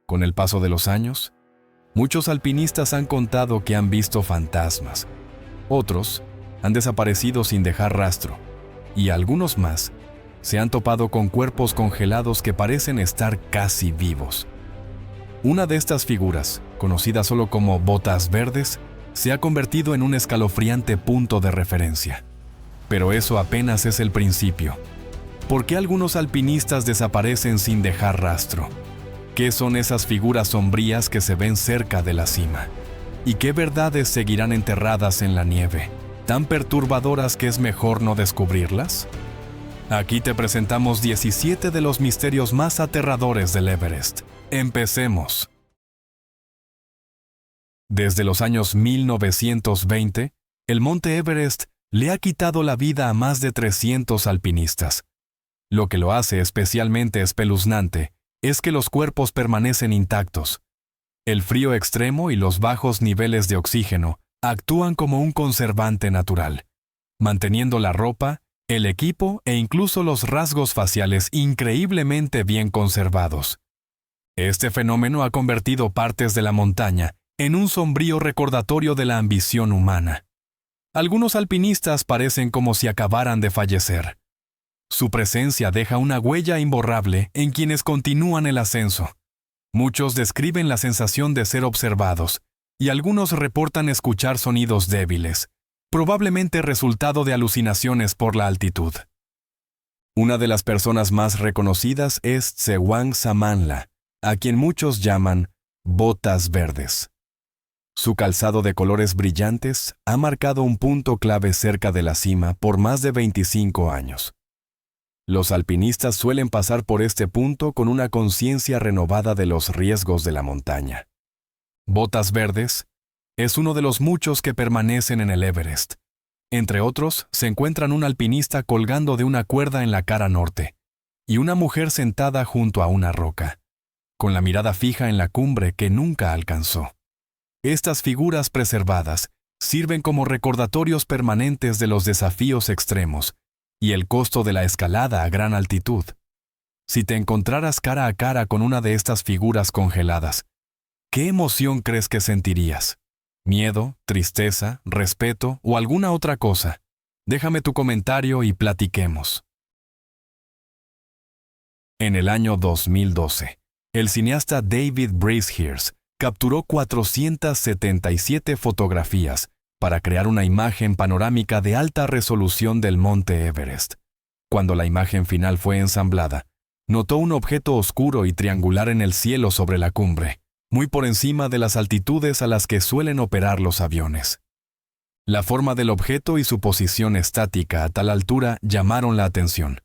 Con el paso de los años, muchos alpinistas han contado que han visto fantasmas. Otros han desaparecido sin dejar rastro, y algunos más se han topado con cuerpos congelados que parecen estar casi vivos. Una de estas figuras, conocida solo como botas verdes, se ha convertido en un escalofriante punto de referencia. Pero eso apenas es el principio. ¿Por qué algunos alpinistas desaparecen sin dejar rastro? ¿Qué son esas figuras sombrías que se ven cerca de la cima? ¿Y qué verdades seguirán enterradas en la nieve, tan perturbadoras que es mejor no descubrirlas? Aquí te presentamos 17 de los misterios más aterradores del Everest. Empecemos. Desde los años 1920, el monte Everest le ha quitado la vida a más de 300 alpinistas. Lo que lo hace especialmente espeluznante es que los cuerpos permanecen intactos. El frío extremo y los bajos niveles de oxígeno actúan como un conservante natural, manteniendo la ropa, el equipo e incluso los rasgos faciales increíblemente bien conservados. Este fenómeno ha convertido partes de la montaña en un sombrío recordatorio de la ambición humana. Algunos alpinistas parecen como si acabaran de fallecer. Su presencia deja una huella imborrable en quienes continúan el ascenso. Muchos describen la sensación de ser observados, y algunos reportan escuchar sonidos débiles, probablemente resultado de alucinaciones por la altitud. Una de las personas más reconocidas es Tsewang Samanla, a quien muchos llaman botas verdes. Su calzado de colores brillantes ha marcado un punto clave cerca de la cima por más de 25 años. Los alpinistas suelen pasar por este punto con una conciencia renovada de los riesgos de la montaña. Botas verdes es uno de los muchos que permanecen en el Everest. Entre otros, se encuentran un alpinista colgando de una cuerda en la cara norte y una mujer sentada junto a una roca, con la mirada fija en la cumbre que nunca alcanzó. Estas figuras preservadas sirven como recordatorios permanentes de los desafíos extremos y el costo de la escalada a gran altitud. Si te encontraras cara a cara con una de estas figuras congeladas, ¿qué emoción crees que sentirías? ¿Miedo, tristeza, respeto o alguna otra cosa? Déjame tu comentario y platiquemos. En el año 2012, el cineasta David Bracehears capturó 477 fotografías para crear una imagen panorámica de alta resolución del monte Everest. Cuando la imagen final fue ensamblada, notó un objeto oscuro y triangular en el cielo sobre la cumbre, muy por encima de las altitudes a las que suelen operar los aviones. La forma del objeto y su posición estática a tal altura llamaron la atención.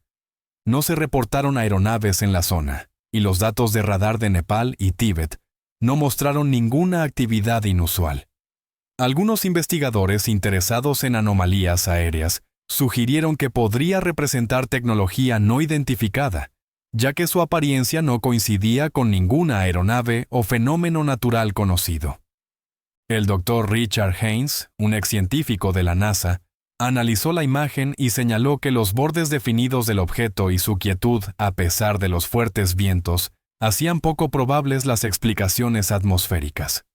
No se reportaron aeronaves en la zona, y los datos de radar de Nepal y Tíbet no mostraron ninguna actividad inusual. Algunos investigadores interesados en anomalías aéreas sugirieron que podría representar tecnología no identificada, ya que su apariencia no coincidía con ninguna aeronave o fenómeno natural conocido. El Dr. Richard Haynes, un excientífico de la NASA, analizó la imagen y señaló que los bordes definidos del objeto y su quietud, a pesar de los fuertes vientos, hacían poco probables las explicaciones atmosféricas.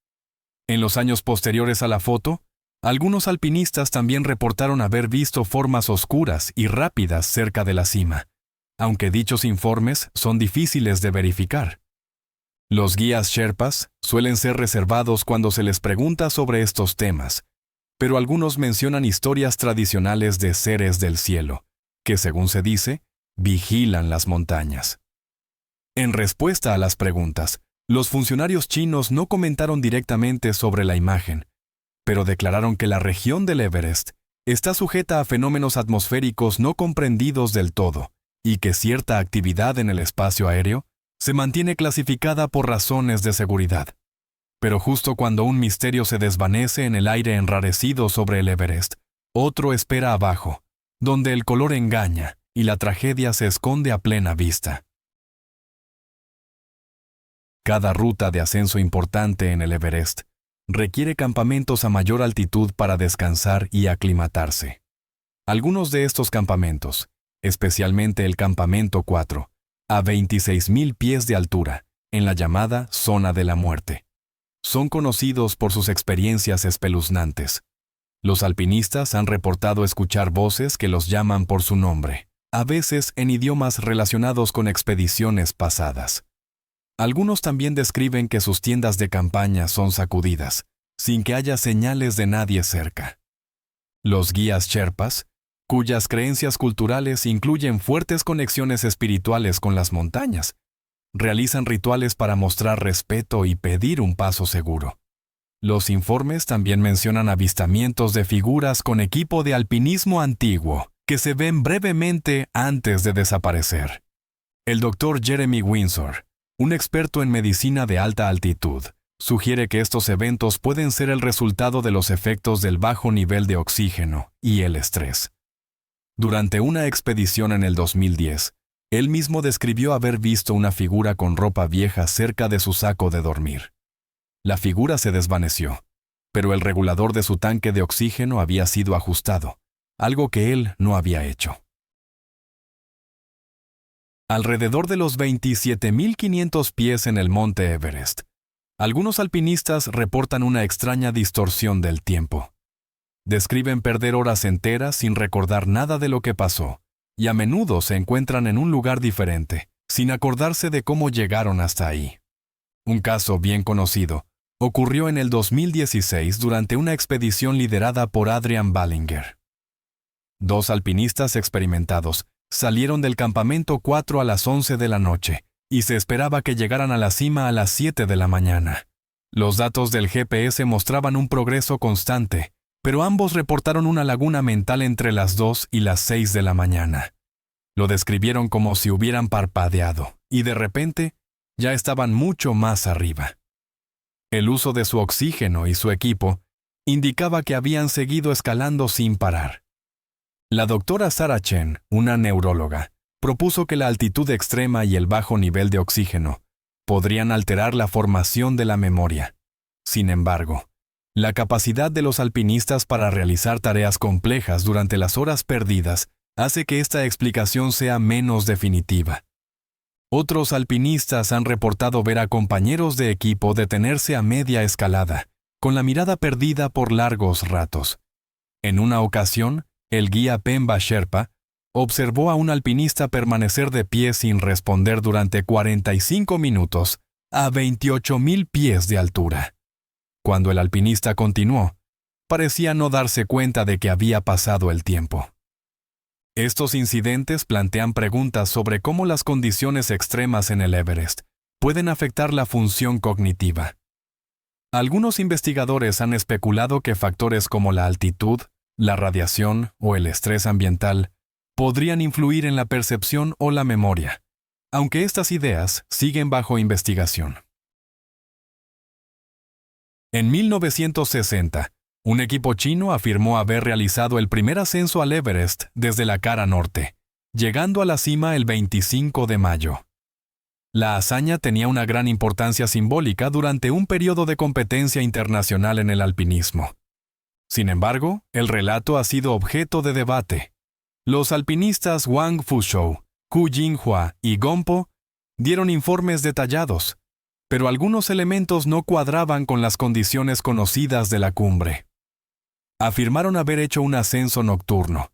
En los años posteriores a la foto, algunos alpinistas también reportaron haber visto formas oscuras y rápidas cerca de la cima, aunque dichos informes son difíciles de verificar. Los guías Sherpas suelen ser reservados cuando se les pregunta sobre estos temas, pero algunos mencionan historias tradicionales de seres del cielo, que según se dice, vigilan las montañas. En respuesta a las preguntas, los funcionarios chinos no comentaron directamente sobre la imagen, pero declararon que la región del Everest está sujeta a fenómenos atmosféricos no comprendidos del todo y que cierta actividad en el espacio aéreo se mantiene clasificada por razones de seguridad. Pero justo cuando un misterio se desvanece en el aire enrarecido sobre el Everest, otro espera abajo, donde el color engaña y la tragedia se esconde a plena vista. Cada ruta de ascenso importante en el Everest requiere campamentos a mayor altitud para descansar y aclimatarse. Algunos de estos campamentos, especialmente el campamento 4, a 26.000 pies de altura, en la llamada zona de la muerte. Son conocidos por sus experiencias espeluznantes. Los alpinistas han reportado escuchar voces que los llaman por su nombre, a veces en idiomas relacionados con expediciones pasadas. Algunos también describen que sus tiendas de campaña son sacudidas, sin que haya señales de nadie cerca. Los guías sherpas, cuyas creencias culturales incluyen fuertes conexiones espirituales con las montañas, realizan rituales para mostrar respeto y pedir un paso seguro. Los informes también mencionan avistamientos de figuras con equipo de alpinismo antiguo, que se ven brevemente antes de desaparecer. El Dr. Jeremy Windsor, un experto en medicina de alta altitud, sugiere que estos eventos pueden ser el resultado de los efectos del bajo nivel de oxígeno y el estrés. Durante una expedición en el 2010, él mismo describió haber visto una figura con ropa vieja cerca de su saco de dormir. La figura se desvaneció, pero el regulador de su tanque de oxígeno había sido ajustado, algo que él no había hecho. Alrededor de los 27.500 pies en el monte Everest, algunos alpinistas reportan una extraña distorsión del tiempo. Describen perder horas enteras sin recordar nada de lo que pasó, y a menudo se encuentran en un lugar diferente, sin acordarse de cómo llegaron hasta ahí. Un caso bien conocido ocurrió en el 2016 durante una expedición liderada por Adrian Ballinger. 2 alpinistas experimentados salieron del campamento 4 a las 11 de la noche, y se esperaba que llegaran a la cima a las 7 de la mañana. Los datos del GPS mostraban un progreso constante, pero ambos reportaron una laguna mental entre las 2 y las 6 de la mañana. Lo describieron como si hubieran parpadeado, y de repente ya estaban mucho más arriba. El uso de su oxígeno y su equipo indicaba que habían seguido escalando sin parar. La doctora Sarah Chen, una neuróloga, propuso que la altitud extrema y el bajo nivel de oxígeno podrían alterar la formación de la memoria. Sin embargo, la capacidad de los alpinistas para realizar tareas complejas durante las horas perdidas hace que esta explicación sea menos definitiva. Otros alpinistas han reportado ver a compañeros de equipo detenerse a media escalada, con la mirada perdida por largos ratos. En una ocasión, el guía Pemba Sherpa observó a un alpinista permanecer de pie sin responder durante 45 minutos a 28.000 pies de altura. Cuando el alpinista continuó, parecía no darse cuenta de que había pasado el tiempo. Estos incidentes plantean preguntas sobre cómo las condiciones extremas en el Everest pueden afectar la función cognitiva. Algunos investigadores han especulado que factores como la altitud, la radiación o el estrés ambiental podrían influir en la percepción o la memoria, aunque estas ideas siguen bajo investigación. En 1960, un equipo chino afirmó haber realizado el primer ascenso al Everest desde la cara norte, llegando a la cima el 25 de mayo. La hazaña tenía una gran importancia simbólica durante un periodo de competencia internacional en el alpinismo. Sin embargo, el relato ha sido objeto de debate. Los alpinistas Wang Fushou, Hu Jinhua y Gompo dieron informes detallados, pero algunos elementos no cuadraban con las condiciones conocidas de la cumbre. Afirmaron haber hecho un ascenso nocturno,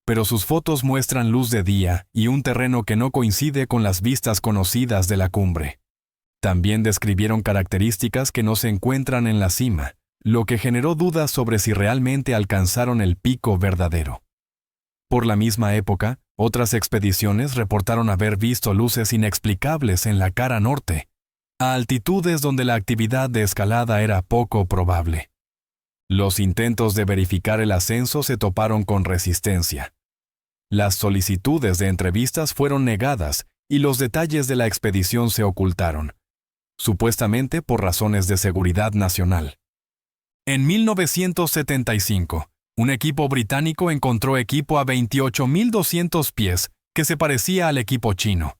pero sus fotos muestran luz de día y un terreno que no coincide con las vistas conocidas de la cumbre. También describieron características que no se encuentran en la cima, lo que generó dudas sobre si realmente alcanzaron el pico verdadero. Por la misma época, otras expediciones reportaron haber visto luces inexplicables en la cara norte, a altitudes donde la actividad de escalada era poco probable. Los intentos de verificar el ascenso se toparon con resistencia. Las solicitudes de entrevistas fueron negadas y los detalles de la expedición se ocultaron, supuestamente por razones de seguridad nacional. En 1975, un equipo británico encontró equipo a 28.200 pies que se parecía al equipo chino,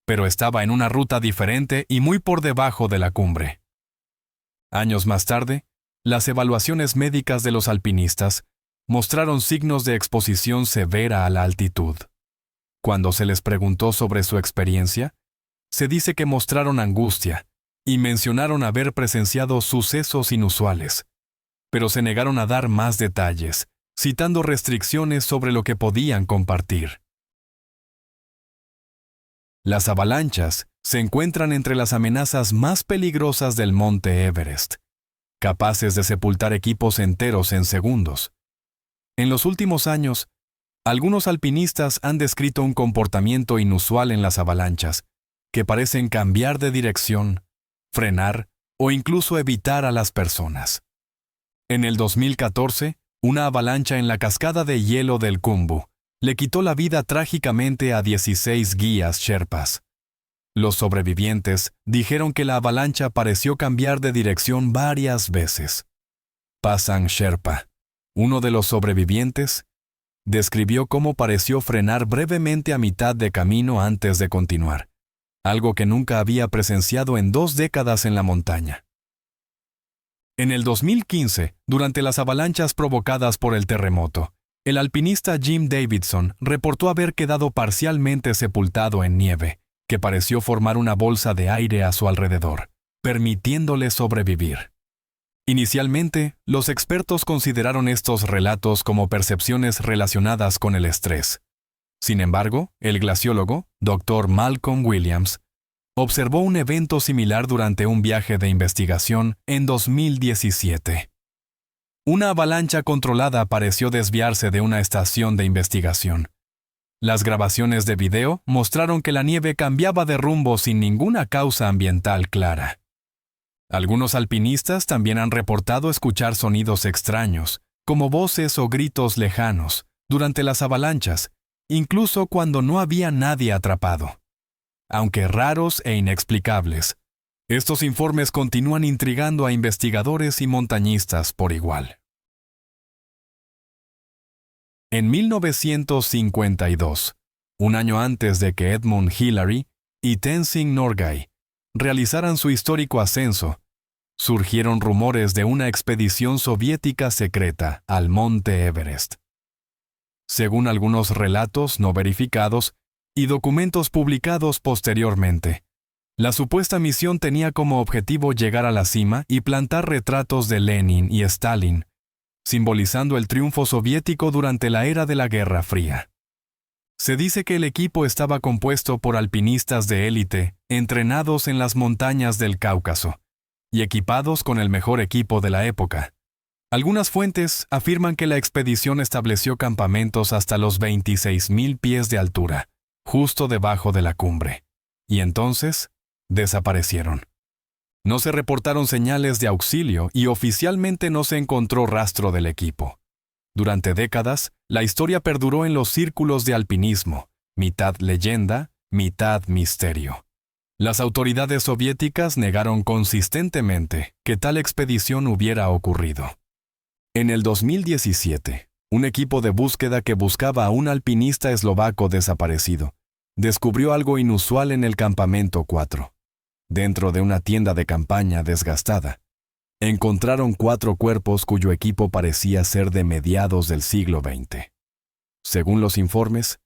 pero estaba en una ruta diferente y muy por debajo de la cumbre. Años más tarde, las evaluaciones médicas de los alpinistas mostraron signos de exposición severa a la altitud. Cuando se les preguntó sobre su experiencia, Se dice que mostraron angustia y mencionaron haber presenciado sucesos inusuales, pero se negaron a dar más detalles, citando restricciones sobre lo que podían compartir. Las avalanchas se encuentran entre las amenazas más peligrosas del monte Everest, capaces de sepultar equipos enteros en segundos. En los últimos años, algunos alpinistas han descrito un comportamiento inusual en las avalanchas, que parecen cambiar de dirección, frenar o incluso evitar a las personas. En el 2014, una avalancha en la cascada de hielo del Khumbu le quitó la vida trágicamente a 16 guías sherpas. Los sobrevivientes dijeron que la avalancha pareció cambiar de dirección varias veces. Pasang Sherpa, uno de los sobrevivientes, describió cómo pareció frenar brevemente a mitad de camino antes de continuar, algo que nunca había presenciado en 2 décadas en la montaña. En el 2015, durante las avalanchas provocadas por el terremoto, el alpinista Jim Davidson reportó haber quedado parcialmente sepultado en nieve, que pareció formar una bolsa de aire a su alrededor, permitiéndole sobrevivir. Inicialmente, los expertos consideraron estos relatos como percepciones relacionadas con el estrés. Sin embargo, el glaciólogo, Dr. Malcolm Williams, observó un evento similar durante un viaje de investigación en 2017. Una avalancha controlada pareció desviarse de una estación de investigación. Las grabaciones de video mostraron que la nieve cambiaba de rumbo sin ninguna causa ambiental clara. Algunos alpinistas también han reportado escuchar sonidos extraños, como voces o gritos lejanos, durante las avalanchas, incluso cuando no había nadie atrapado. Aunque raros e inexplicables, estos informes continúan intrigando a investigadores y montañistas por igual. En 1952, un año antes de que Edmund Hillary y Tenzing Norgay realizaran su histórico ascenso, surgieron rumores de una expedición soviética secreta al monte Everest. Según algunos relatos no verificados y documentos publicados posteriormente, la supuesta misión tenía como objetivo llegar a la cima y plantar retratos de Lenin y Stalin, simbolizando el triunfo soviético durante la era de la Guerra Fría. Se dice que el equipo estaba compuesto por alpinistas de élite, entrenados en las montañas del Cáucaso, y equipados con el mejor equipo de la época. Algunas fuentes afirman que la expedición estableció campamentos hasta los 26.000 pies de altura, justo debajo de la cumbre, y entonces desaparecieron. No se reportaron señales de auxilio y oficialmente no se encontró rastro del equipo. Durante décadas, la historia perduró en los círculos de alpinismo, mitad leyenda, mitad misterio. Las autoridades soviéticas negaron consistentemente que tal expedición hubiera ocurrido. En el 2017, un equipo de búsqueda que buscaba a un alpinista eslovaco desaparecido descubrió algo inusual en el campamento 4. Dentro de una tienda de campaña desgastada, encontraron 4 cuerpos cuyo equipo parecía ser de mediados del siglo XX. Según los informes,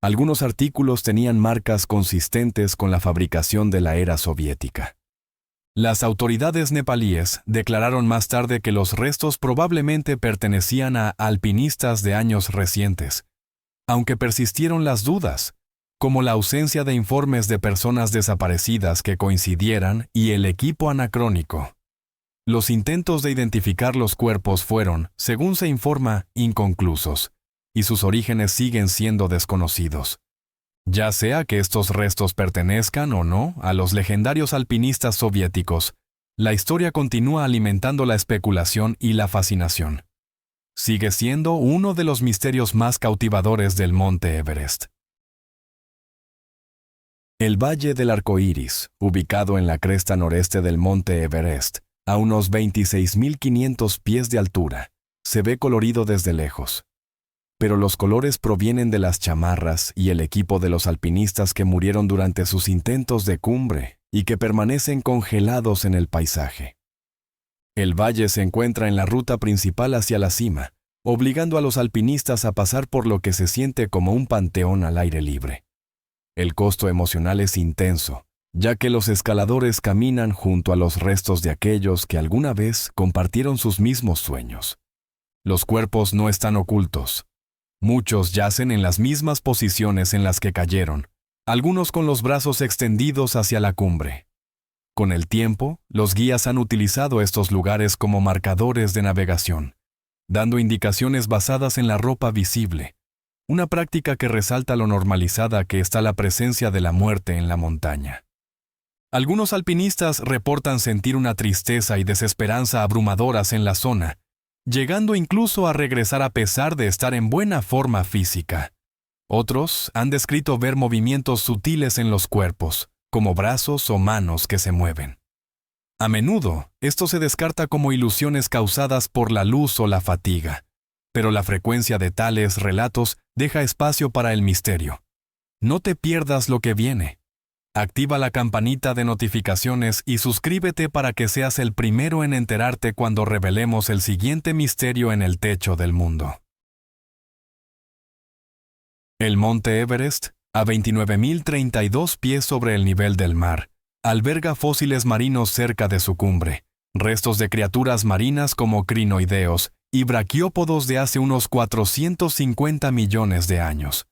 algunos artículos tenían marcas consistentes con la fabricación de la era soviética. Las autoridades nepalíes declararon más tarde que los restos probablemente pertenecían a alpinistas de años recientes, aunque persistieron las dudas, como la ausencia de informes de personas desaparecidas que coincidieran y el equipo anacrónico. Los intentos de identificar los cuerpos fueron, según se informa, inconclusos, y sus orígenes siguen siendo desconocidos. Ya sea que estos restos pertenezcan o no a los legendarios alpinistas soviéticos, la historia continúa alimentando la especulación y la fascinación. Sigue siendo uno de los misterios más cautivadores del monte Everest. El Valle del Arco Iris, ubicado en la cresta noreste del monte Everest, a unos 26.500 pies de altura, se ve colorido desde lejos. Pero los colores provienen de las chamarras y el equipo de los alpinistas que murieron durante sus intentos de cumbre y que permanecen congelados en el paisaje. El valle se encuentra en la ruta principal hacia la cima, obligando a los alpinistas a pasar por lo que se siente como un panteón al aire libre. El costo emocional es intenso, ya que los escaladores caminan junto a los restos de aquellos que alguna vez compartieron sus mismos sueños. Los cuerpos no están ocultos. Muchos yacen en las mismas posiciones en las que cayeron, algunos con los brazos extendidos hacia la cumbre. Con el tiempo, los guías han utilizado estos lugares como marcadores de navegación, dando indicaciones basadas en la ropa visible, una práctica que resalta lo normalizada que está la presencia de la muerte en la montaña. Algunos alpinistas reportan sentir una tristeza y desesperanza abrumadoras en la zona, llegando incluso a regresar a pesar de estar en buena forma física. Otros han descrito ver movimientos sutiles en los cuerpos, como brazos o manos que se mueven. A menudo, esto se descarta como ilusiones causadas por la luz o la fatiga, pero la frecuencia de tales relatos deja espacio para el misterio. No te pierdas lo que viene. Activa la campanita de notificaciones y suscríbete para que seas el primero en enterarte cuando revelemos el siguiente misterio en el techo del mundo. El monte Everest, a 29.032 pies sobre el nivel del mar, alberga fósiles marinos cerca de su cumbre, restos de criaturas marinas como crinoideos y braquiópodos de hace unos 450 millones de años.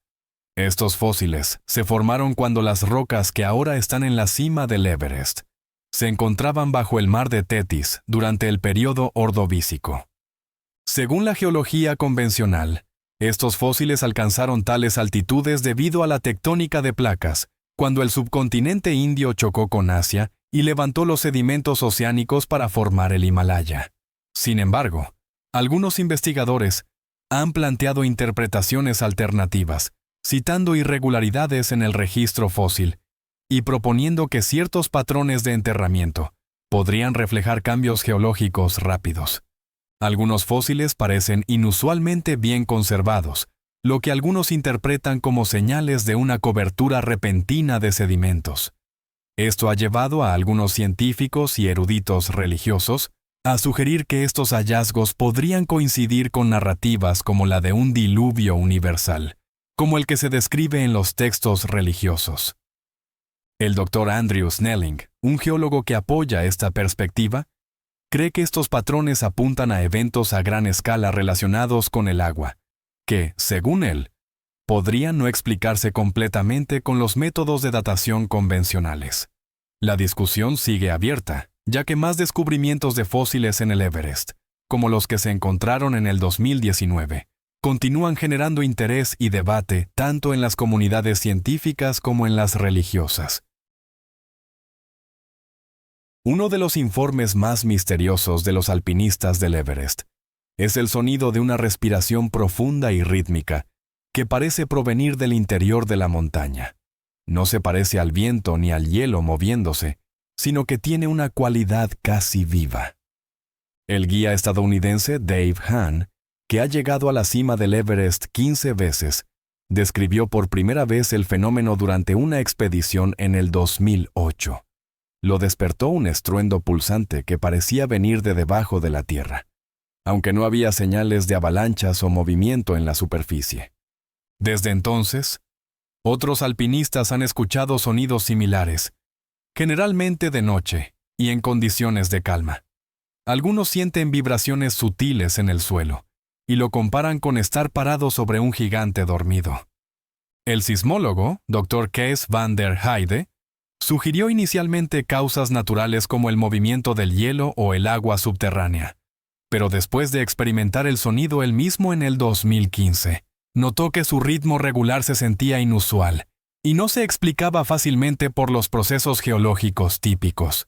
Estos fósiles se formaron cuando las rocas que ahora están en la cima del Everest se encontraban bajo el mar de Tetis durante el período Ordovícico. Según la geología convencional, estos fósiles alcanzaron tales altitudes debido a la tectónica de placas, cuando el subcontinente indio chocó con Asia y levantó los sedimentos oceánicos para formar el Himalaya. Sin embargo, algunos investigadores han planteado interpretaciones alternativas, citando irregularidades en el registro fósil y proponiendo que ciertos patrones de enterramiento podrían reflejar cambios geológicos rápidos. Algunos fósiles parecen inusualmente bien conservados, lo que algunos interpretan como señales de una cobertura repentina de sedimentos. Esto ha llevado a algunos científicos y eruditos religiosos a sugerir que estos hallazgos podrían coincidir con narrativas como la de un diluvio universal, como el que se describe en los textos religiosos. El Dr. Andrew Snelling, un geólogo que apoya esta perspectiva, cree que estos patrones apuntan a eventos a gran escala relacionados con el agua, que, según él, podrían no explicarse completamente con los métodos de datación convencionales. La discusión sigue abierta, ya que más descubrimientos de fósiles en el Everest, como los que se encontraron en el 2019, continúan generando interés y debate tanto en las comunidades científicas como en las religiosas. Uno de los informes más misteriosos de los alpinistas del Everest es el sonido de una respiración profunda y rítmica que parece provenir del interior de la montaña. No se parece al viento ni al hielo moviéndose, sino que tiene una cualidad casi viva. El guía estadounidense Dave Hahn, que ha llegado a la cima del Everest 15 veces, describió por primera vez el fenómeno durante una expedición en el 2008. Lo despertó un estruendo pulsante que parecía venir de debajo de la tierra, aunque no había señales de avalanchas o movimiento en la superficie. Desde entonces, otros alpinistas han escuchado sonidos similares, generalmente de noche y en condiciones de calma. Algunos sienten vibraciones sutiles en el suelo y lo comparan con estar parado sobre un gigante dormido. El sismólogo, Dr. Kees van der Heide, sugirió inicialmente causas naturales como el movimiento del hielo o el agua subterránea, pero después de experimentar el sonido él mismo en el 2015, notó que su ritmo regular se sentía inusual y no se explicaba fácilmente por los procesos geológicos típicos.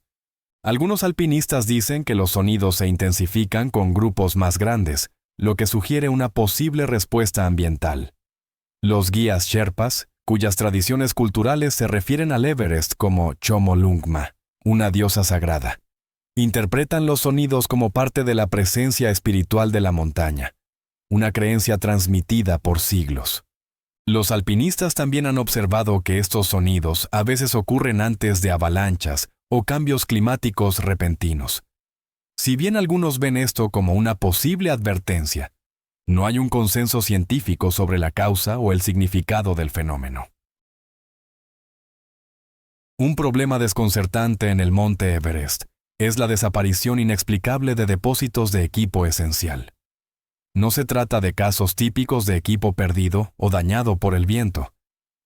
Algunos alpinistas dicen que los sonidos se intensifican con grupos más grandes, lo que sugiere una posible respuesta ambiental. Los guías Sherpas, cuyas tradiciones culturales se refieren al Everest como Chomolungma, una diosa sagrada, interpretan los sonidos como parte de la presencia espiritual de la montaña, una creencia transmitida por siglos. Los alpinistas también han observado que estos sonidos a veces ocurren antes de avalanchas o cambios climáticos repentinos. Si bien algunos ven esto como una posible advertencia, no hay un consenso científico sobre la causa o el significado del fenómeno. Un problema desconcertante en el monte Everest es la desaparición inexplicable de depósitos de equipo esencial. No se trata de casos típicos de equipo perdido o dañado por el viento.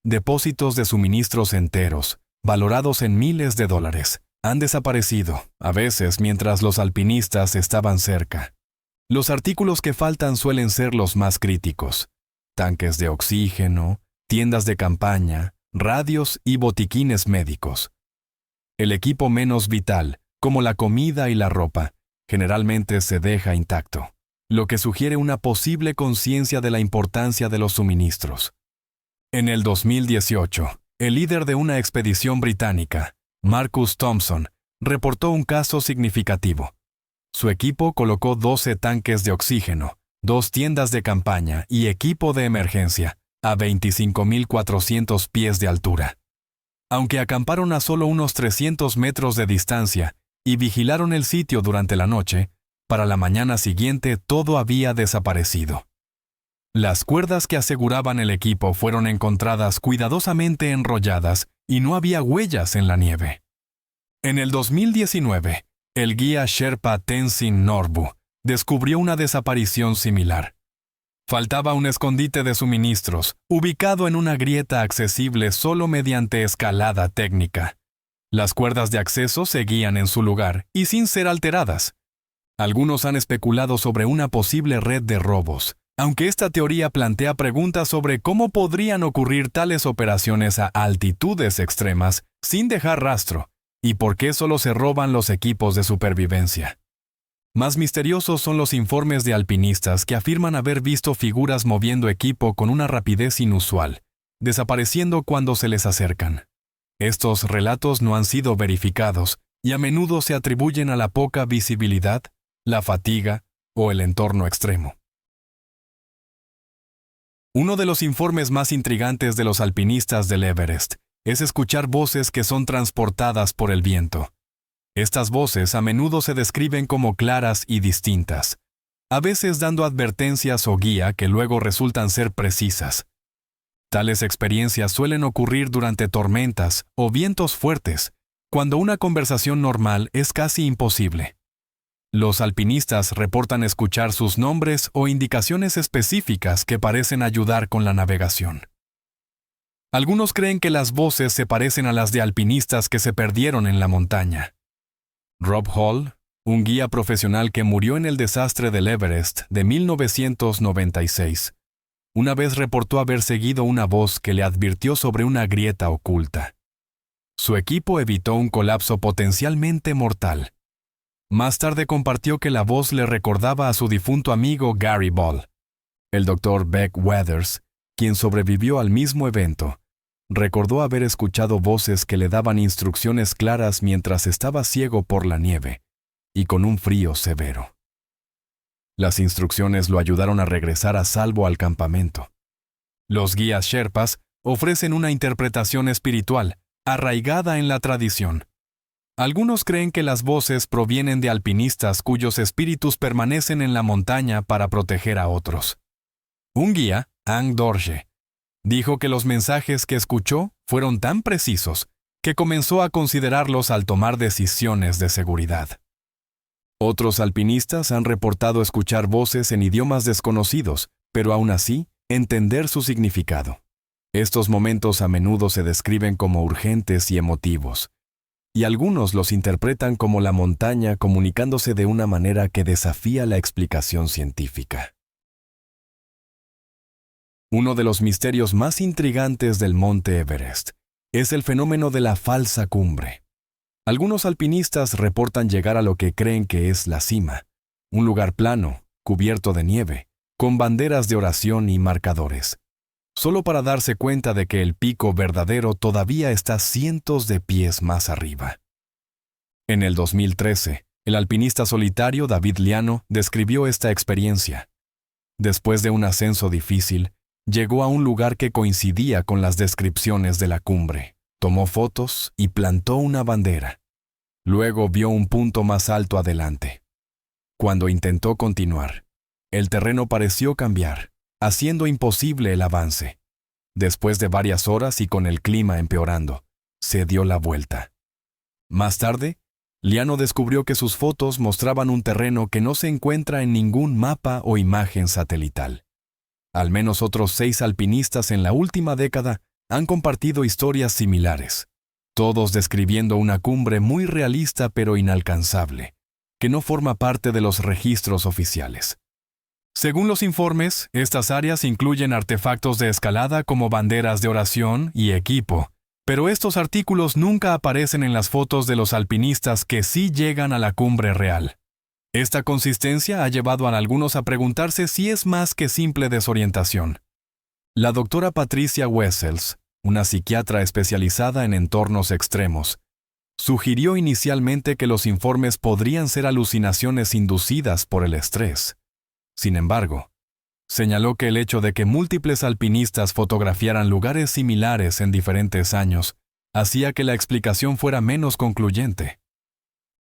Depósitos de suministros enteros, valorados en miles de dólares, han desaparecido, a veces mientras los alpinistas estaban cerca. Los artículos que faltan suelen ser los más críticos: tanques de oxígeno, tiendas de campaña, radios y botiquines médicos. El equipo menos vital, como la comida y la ropa, generalmente se deja intacto, lo que sugiere una posible conciencia de la importancia de los suministros. En el 2018, el líder de una expedición británica, Marcus Thompson, reportó un caso significativo. Su equipo colocó 12 tanques de oxígeno, 2 tiendas de campaña y equipo de emergencia a 25.400 pies de altura. Aunque acamparon a solo unos 300 metros de distancia y vigilaron el sitio durante la noche, para la mañana siguiente todo había desaparecido. Las cuerdas que aseguraban el equipo fueron encontradas cuidadosamente enrolladas y no había huellas en la nieve. En el 2019, el guía Sherpa Tenzin Norbu descubrió una desaparición similar. Faltaba un escondite de suministros, ubicado en una grieta accesible solo mediante escalada técnica. Las cuerdas de acceso seguían en su lugar y sin ser alteradas. Algunos han especulado sobre una posible red de robos, aunque esta teoría plantea preguntas sobre cómo podrían ocurrir tales operaciones a altitudes extremas sin dejar rastro, y por qué solo se roban los equipos de supervivencia. Más misteriosos son los informes de alpinistas que afirman haber visto figuras moviendo equipo con una rapidez inusual, desapareciendo cuando se les acercan. Estos relatos no han sido verificados y a menudo se atribuyen a la poca visibilidad, la fatiga o el entorno extremo. Uno de los informes más intrigantes de los alpinistas del Everest es escuchar voces que son transportadas por el viento. Estas voces a menudo se describen como claras y distintas, a veces dando advertencias o guía que luego resultan ser precisas. Tales experiencias suelen ocurrir durante tormentas o vientos fuertes, cuando una conversación normal es casi imposible. Los alpinistas reportan escuchar sus nombres o indicaciones específicas que parecen ayudar con la navegación. Algunos creen que las voces se parecen a las de alpinistas que se perdieron en la montaña. Rob Hall, un guía profesional que murió en el desastre del Everest de 1996, una vez reportó haber seguido una voz que le advirtió sobre una grieta oculta. Su equipo evitó un colapso potencialmente mortal. Más tarde compartió que la voz le recordaba a su difunto amigo Gary Ball. El Dr. Beck Weathers, quien sobrevivió al mismo evento, recordó haber escuchado voces que le daban instrucciones claras mientras estaba ciego por la nieve y con un frío severo. Las instrucciones lo ayudaron a regresar a salvo al campamento. Los guías Sherpas ofrecen una interpretación espiritual, arraigada en la tradición. Algunos creen que las voces provienen de alpinistas cuyos espíritus permanecen en la montaña para proteger a otros. Un guía, Ang Dorje, dijo que los mensajes que escuchó fueron tan precisos que comenzó a considerarlos al tomar decisiones de seguridad. Otros alpinistas han reportado escuchar voces en idiomas desconocidos, pero aún así, entender su significado. Estos momentos a menudo se describen como urgentes y emotivos, y algunos los interpretan como la montaña comunicándose de una manera que desafía la explicación científica. Uno de los misterios más intrigantes del monte Everest es el fenómeno de la falsa cumbre. Algunos alpinistas reportan llegar a lo que creen que es la cima, un lugar plano, cubierto de nieve, con banderas de oración y marcadores, solo para darse cuenta de que el pico verdadero todavía está cientos de pies más arriba. En el 2013, el alpinista solitario David Liano describió esta experiencia. Después de un ascenso difícil, llegó a un lugar que coincidía con las descripciones de la cumbre, tomó fotos y plantó una bandera. Luego vio un punto más alto adelante. Cuando intentó continuar, el terreno pareció cambiar, haciendo imposible el avance. Después de varias horas y con el clima empeorando, se dio la vuelta. Más tarde, Liano descubrió que sus fotos mostraban un terreno que no se encuentra en ningún mapa o imagen satelital. Al menos otros 6 alpinistas en la última década han compartido historias similares, todos describiendo una cumbre muy realista pero inalcanzable, que no forma parte de los registros oficiales. Según los informes, estas áreas incluyen artefactos de escalada como banderas de oración y equipo, pero estos artículos nunca aparecen en las fotos de los alpinistas que sí llegan a la cumbre real. Esta consistencia ha llevado a algunos a preguntarse si es más que simple desorientación. La doctora Patricia Wessels, una psiquiatra especializada en entornos extremos, sugirió inicialmente que los informes podrían ser alucinaciones inducidas por el estrés. Sin embargo, señaló que el hecho de que múltiples alpinistas fotografiaran lugares similares en diferentes años hacía que la explicación fuera menos concluyente.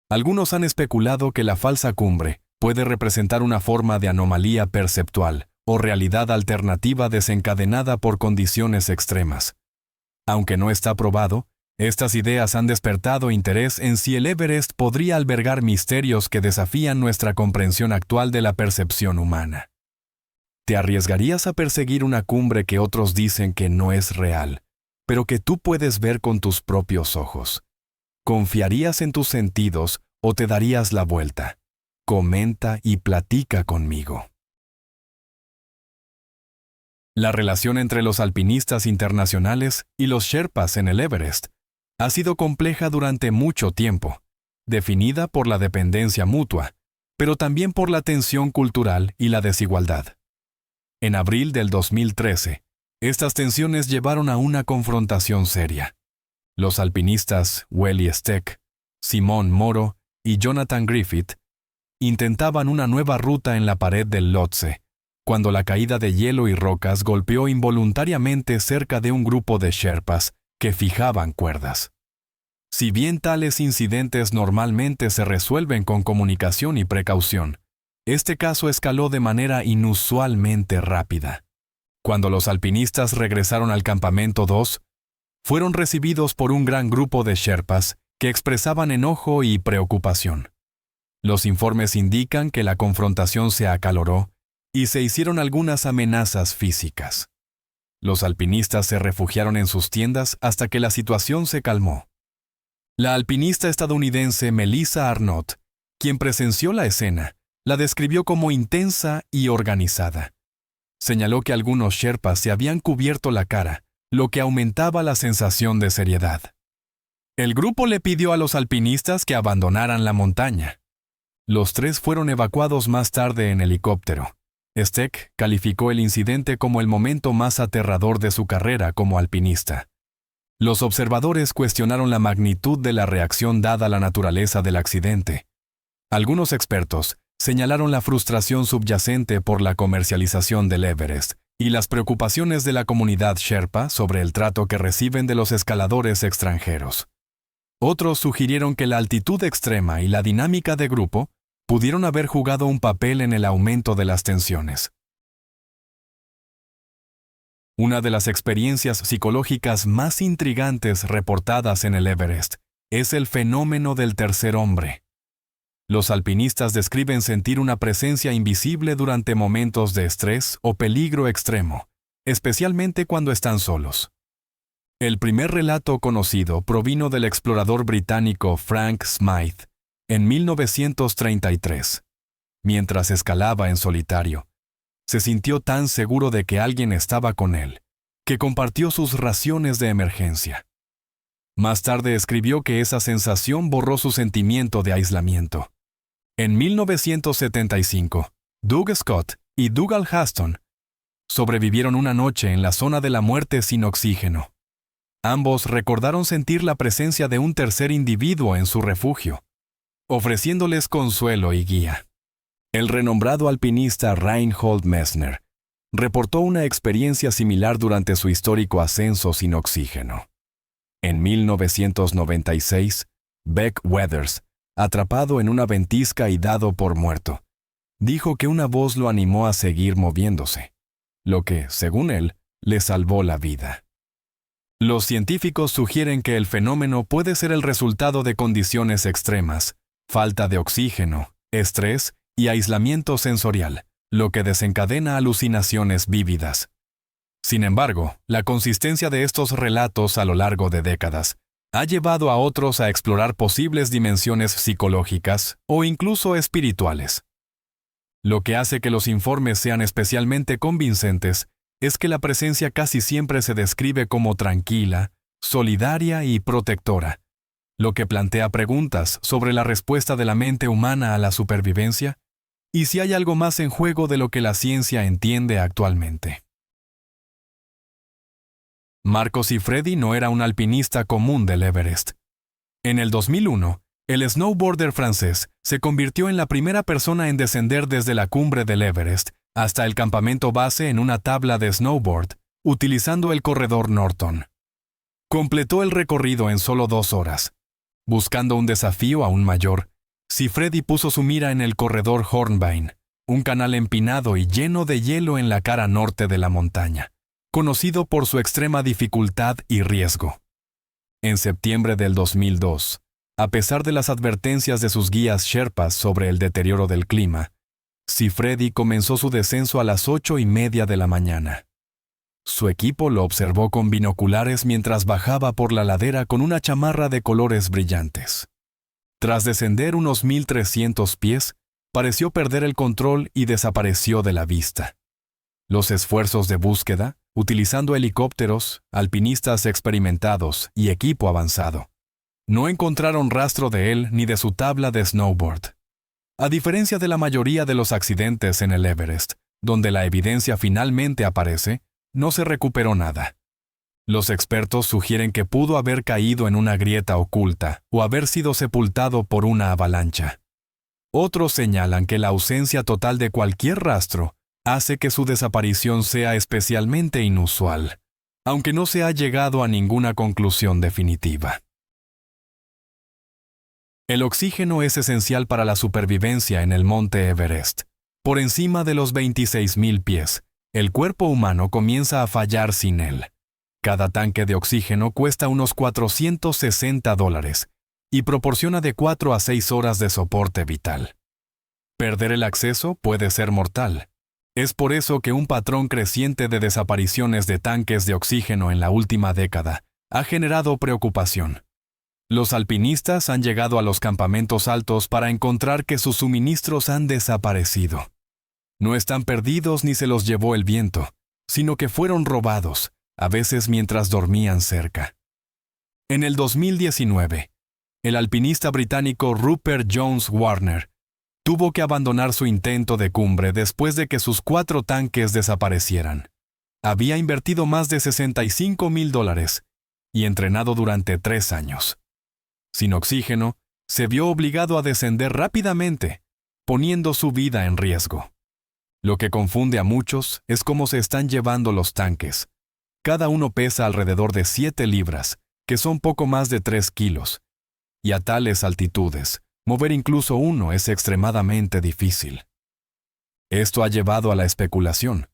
Algunos han especulado que la falsa cumbre puede representar una forma de anomalía perceptual o realidad alternativa desencadenada por condiciones extremas. Aunque no está probado, estas ideas han despertado interés en si el Everest podría albergar misterios que desafían nuestra comprensión actual de la percepción humana. ¿Te arriesgarías a perseguir una cumbre que otros dicen que no es real, pero que tú puedes ver con tus propios ojos? ¿Confiarías en tus sentidos o te darías la vuelta? Comenta y platica conmigo. La relación entre los alpinistas internacionales y los Sherpas en el Everest ha sido compleja durante mucho tiempo, definida por la dependencia mutua, pero también por la tensión cultural y la desigualdad. En abril del 2013, estas tensiones llevaron a una confrontación seria. Los alpinistas Welly Steck, Simon Moro y Jonathan Griffith intentaban una nueva ruta en la pared del Lhotse, cuando la caída de hielo y rocas golpeó involuntariamente cerca de un grupo de Sherpas que fijaban cuerdas. Si bien tales incidentes normalmente se resuelven con comunicación y precaución, este caso escaló de manera inusualmente rápida. Cuando los alpinistas regresaron al campamento 2, fueron recibidos por un gran grupo de Sherpas que expresaban enojo y preocupación. Los informes indican que la confrontación se acaloró y se hicieron algunas amenazas físicas. Los alpinistas se refugiaron en sus tiendas hasta que la situación se calmó. La alpinista estadounidense Melissa Arnott, quien presenció la escena, la describió como intensa y organizada. Señaló que algunos Sherpas se habían cubierto la cara, lo que aumentaba la sensación de seriedad. El grupo le pidió a los alpinistas que abandonaran la montaña. Los 3 fueron evacuados más tarde en helicóptero. Steck calificó el incidente como el momento más aterrador de su carrera como alpinista. Los observadores cuestionaron la magnitud de la reacción dada la naturaleza del accidente. Algunos expertos señalaron la frustración subyacente por la comercialización del Everest y las preocupaciones de la comunidad Sherpa sobre el trato que reciben de los escaladores extranjeros. Otros sugirieron que la altitud extrema y la dinámica de grupo pudieron haber jugado un papel en el aumento de las tensiones. Una de las experiencias psicológicas más intrigantes reportadas en el Everest es el fenómeno del tercer hombre. Los alpinistas describen sentir una presencia invisible durante momentos de estrés o peligro extremo, especialmente cuando están solos. El primer relato conocido provino del explorador británico Frank Smythe en 1933. Mientras escalaba en solitario, se sintió tan seguro de que alguien estaba con él, que compartió sus raciones de emergencia. Más tarde escribió que esa sensación borró su sentimiento de aislamiento. En 1975, Doug Scott y Dougal Haston sobrevivieron una noche en la zona de la muerte sin oxígeno. Ambos recordaron sentir la presencia de un tercer individuo en su refugio, ofreciéndoles consuelo y guía. El renombrado alpinista Reinhold Messner reportó una experiencia similar durante su histórico ascenso sin oxígeno. En 1996, Beck Weathers, atrapado en una ventisca y dado por muerto, dijo que una voz lo animó a seguir moviéndose, lo que, según él, le salvó la vida. Los científicos sugieren que el fenómeno puede ser el resultado de condiciones extremas, falta de oxígeno, estrés y aislamiento sensorial, lo que desencadena alucinaciones vívidas. Sin embargo, la consistencia de estos relatos a lo largo de décadas ha llevado a otros a explorar posibles dimensiones psicológicas o incluso espirituales. Lo que hace que los informes sean especialmente convincentes es que la presencia casi siempre se describe como tranquila, solidaria y protectora, lo que plantea preguntas sobre la respuesta de la mente humana a la supervivencia y si hay algo más en juego de lo que la ciencia entiende actualmente. Marco Siffredi no era un alpinista común del Everest. En el 2001, el snowboarder francés se convirtió en la primera persona en descender desde la cumbre del Everest hasta el campamento base en una tabla de snowboard, utilizando el corredor Norton. Completó el recorrido en solo 2 horas. Buscando un desafío aún mayor, Siffredi puso su mira en el corredor Hornbein, un canal empinado y lleno de hielo en la cara norte de la montaña, conocido por su extrema dificultad y riesgo. En septiembre del 2002, a pesar de las advertencias de sus guías Sherpas sobre el deterioro del clima, Siffredi comenzó su descenso a las 8:30 de la mañana. Su equipo lo observó con binoculares mientras bajaba por la ladera con una chamarra de colores brillantes. Tras descender unos 1.300 pies, pareció perder el control y desapareció de la vista. Los esfuerzos de búsqueda, utilizando helicópteros, alpinistas experimentados y equipo avanzado, no encontraron rastro de él ni de su tabla de snowboard. A diferencia de la mayoría de los accidentes en el Everest, donde la evidencia finalmente aparece, no se recuperó nada. Los expertos sugieren que pudo haber caído en una grieta oculta o haber sido sepultado por una avalancha. Otros señalan que la ausencia total de cualquier rastro hace que su desaparición sea especialmente inusual, aunque no se ha llegado a ninguna conclusión definitiva. El oxígeno es esencial para la supervivencia en el monte Everest. Por encima de los 26.000 pies, el cuerpo humano comienza a fallar sin él. Cada tanque de oxígeno cuesta unos $460 y proporciona de 4 a 6 horas de soporte vital. Perder el acceso puede ser mortal. Es por eso que un patrón creciente de desapariciones de tanques de oxígeno en la última década ha generado preocupación. Los alpinistas han llegado a los campamentos altos para encontrar que sus suministros han desaparecido. No están perdidos ni se los llevó el viento, sino que fueron robados, a veces mientras dormían cerca. En el 2019, el alpinista británico Rupert Jones Warner tuvo que abandonar su intento de cumbre después de que sus 4 tanques desaparecieran. Había invertido más de $65,000 y entrenado durante 3 años. Sin oxígeno, se vio obligado a descender rápidamente, poniendo su vida en riesgo. Lo que confunde a muchos es cómo se están llevando los tanques. Cada uno pesa alrededor de 7 libras, que son poco más de 3 kilos. Y a tales altitudes, mover incluso uno es extremadamente difícil. Esto ha llevado a la especulación.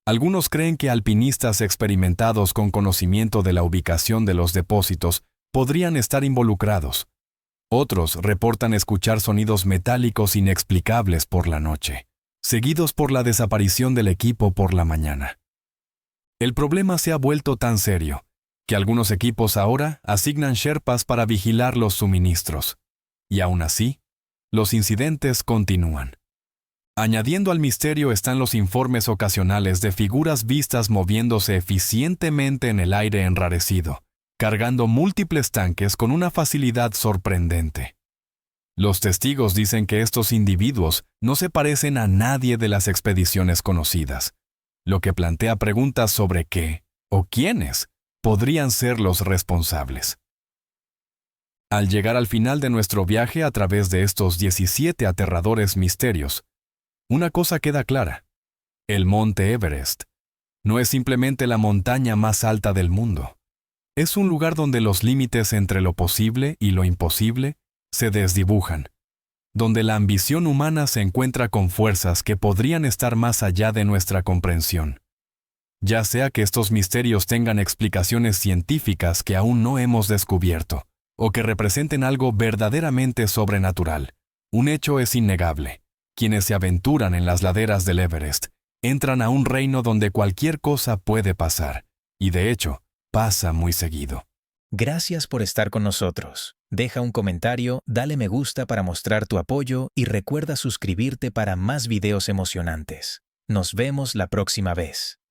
Algunos creen que alpinistas experimentados con conocimiento de la ubicación de los depósitos podrían estar involucrados. Otros reportan escuchar sonidos metálicos inexplicables por la noche, seguidos por la desaparición del equipo por la mañana. El problema se ha vuelto tan serio que algunos equipos ahora asignan Sherpas para vigilar los suministros. Y aún así, los incidentes continúan. Añadiendo al misterio están los informes ocasionales de figuras vistas moviéndose eficientemente en el aire enrarecido, cargando múltiples tanques con una facilidad sorprendente. Los testigos dicen que estos individuos no se parecen a nadie de las expediciones conocidas, lo que plantea preguntas sobre qué o quiénes podrían ser los responsables. Al llegar al final de nuestro viaje a través de estos 17 aterradores misterios, una cosa queda clara: el monte Everest no es simplemente la montaña más alta del mundo. Es un lugar donde los límites entre lo posible y lo imposible se desdibujan, donde la ambición humana se encuentra con fuerzas que podrían estar más allá de nuestra comprensión. ya sea que estos misterios tengan explicaciones científicas que aún no hemos descubierto, o que representen algo verdaderamente sobrenatural. Un hecho es innegable. Quienes se aventuran en las laderas del Everest entran a un reino donde cualquier cosa puede pasar, y de hecho, pasa muy seguido. Gracias por estar con nosotros. Deja un comentario, dale me gusta para mostrar tu apoyo y recuerda suscribirte para más videos emocionantes. Nos vemos la próxima vez.